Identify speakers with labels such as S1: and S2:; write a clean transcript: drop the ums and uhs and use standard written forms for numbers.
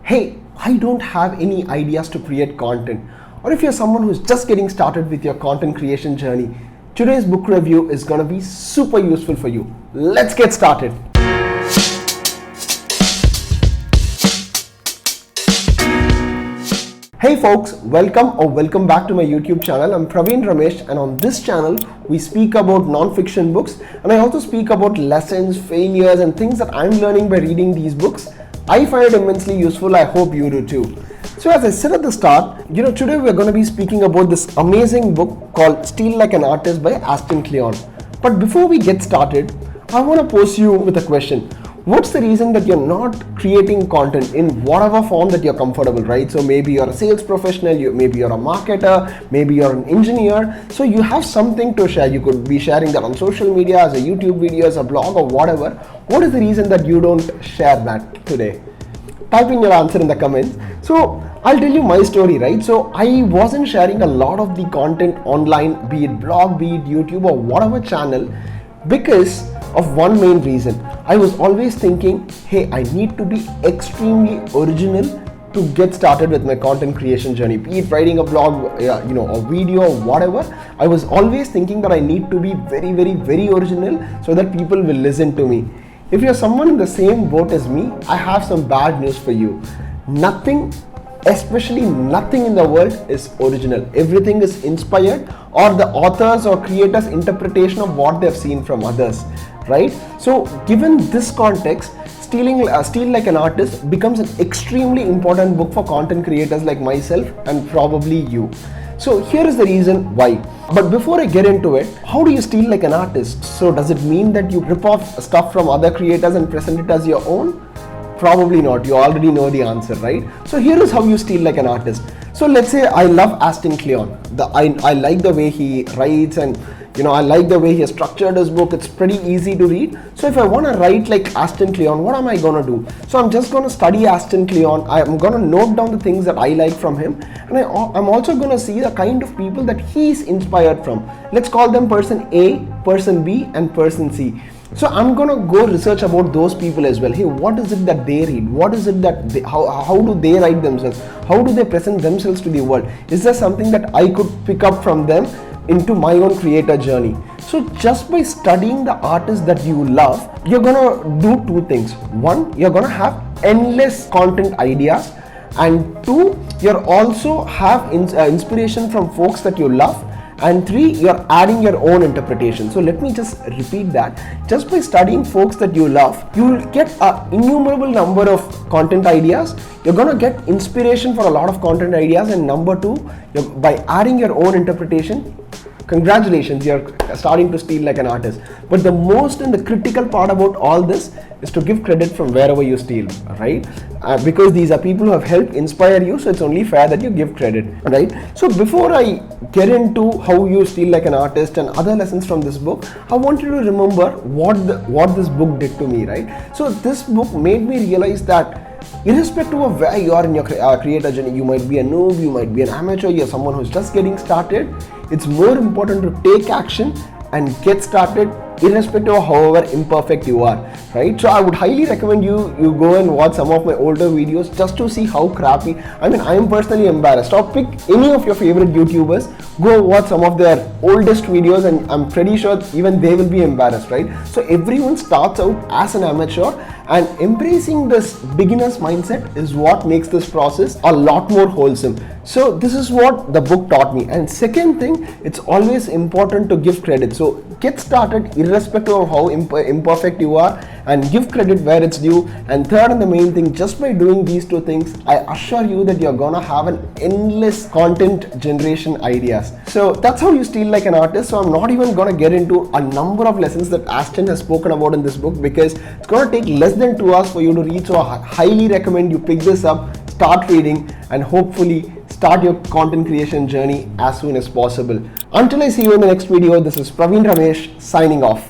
S1: Hey, I don't have any ideas to create content, or if you're someone who's just getting started with your content creation journey, today's book review is going to be super useful for you. Let's get started. Hey folks, welcome back to my YouTube channel. I'm Praveen Ramesh, and on this channel we speak about non-fiction books, and I also speak about lessons, failures and things that I'm learning by reading these books. I find it immensely useful. I hope you do too. So as I said at the start, today we're going to be speaking about this amazing book called Steal Like an Artist by Kleon. But before we get started, I want to pose you with a question. What's the reason that you're not creating content in whatever form that you're comfortable, right? So maybe you're a sales professional, maybe you're a marketer, maybe you're an engineer. So you have something to share. You could be sharing that on social media, as a YouTube video, as a blog or whatever. What is the reason that you don't share that today? Type in your answer in the comments. So I'll tell you my story, right? So I wasn't sharing a lot of the content online, be it blog, be it YouTube or whatever channel, because of one main reason. I was always thinking, hey, I need to be extremely original to get started with my content creation journey, be it writing a blog, a video or whatever. I was always thinking that I need to be very, very, very original so that people will listen to me. If you're someone in the same boat as me, I have some bad news for you. Nothing, especially nothing in the world is original. Everything is inspired or the author's or creator's interpretation of what they've seen from others, right? So given this context, Steal Like an Artist becomes an extremely important book for content creators like myself and probably you. So here is the reason why. But before I get into it, how do you steal like an artist? So does it mean that you rip off stuff from other creators and present it as your own? Probably not. You already know the answer, right? So here is how you steal like an artist. So let's say I love Kleon. I like the way he writes, and I like the way he has structured his book. It's pretty easy to read. So if I want to write like Kleon, what am I going to do? So I'm just going to study Kleon. I'm going to note down the things that I like from him, and I'm also going to see the kind of people that he's inspired from. Let's call them person A, person B and person C. So I'm going to go research about those people as well. Hey, what is it that they read? What is it that how do they write themselves? How do they present themselves to the world? Is there something that I could pick up from them into my own creator journey? So just by studying the artists that you love, you're going to do two things. One, you're going to have endless content ideas, and two, you're also have inspiration from folks that you love. And three, you're adding your own interpretation. So let me just repeat that. Just by studying folks that you love, you will get an innumerable number of content ideas. You're going to get inspiration for a lot of content ideas. And number two, by adding your own interpretation, congratulations, you're starting to steal like an artist. But the most and the critical part about all this is to give credit from wherever you steal, right? Because these are people who have helped inspire you, so it's only fair that you give credit, right? So before I get into how you steal like an artist and other lessons from this book, I want you to remember what this book did to me, right? So this book made me realize that irrespective of where you are in your creator journey, you might be a noob, you might be an amateur, you're someone who's just getting started, it's more important to take action and get started irrespective of however imperfect you are, right? So I would highly recommend you go and watch some of my older videos just to see how crappy. I am personally embarrassed. Or pick any of your favorite YouTubers, go watch some of their oldest videos, and I'm pretty sure even they will be embarrassed, right? So everyone starts out as an amateur, and embracing this beginner's mindset is what makes this process a lot more wholesome. So this is what the book taught me. And second thing, it's always important to give credit. So get started irrespective of how imperfect you are, and give credit where it's due. And third and the main thing, just by doing these two things, I assure you that you're gonna have an endless content generation ideas. So that's how you steal like an artist. So I'm not even gonna get into a number of lessons that Ashton has spoken about in this book, because it's gonna take less than 2 hours for you to read. So I highly recommend you pick this up, start reading, and hopefully start your content creation journey as soon as possible. Until I see you in the next video, this is Praveen Ramesh signing off.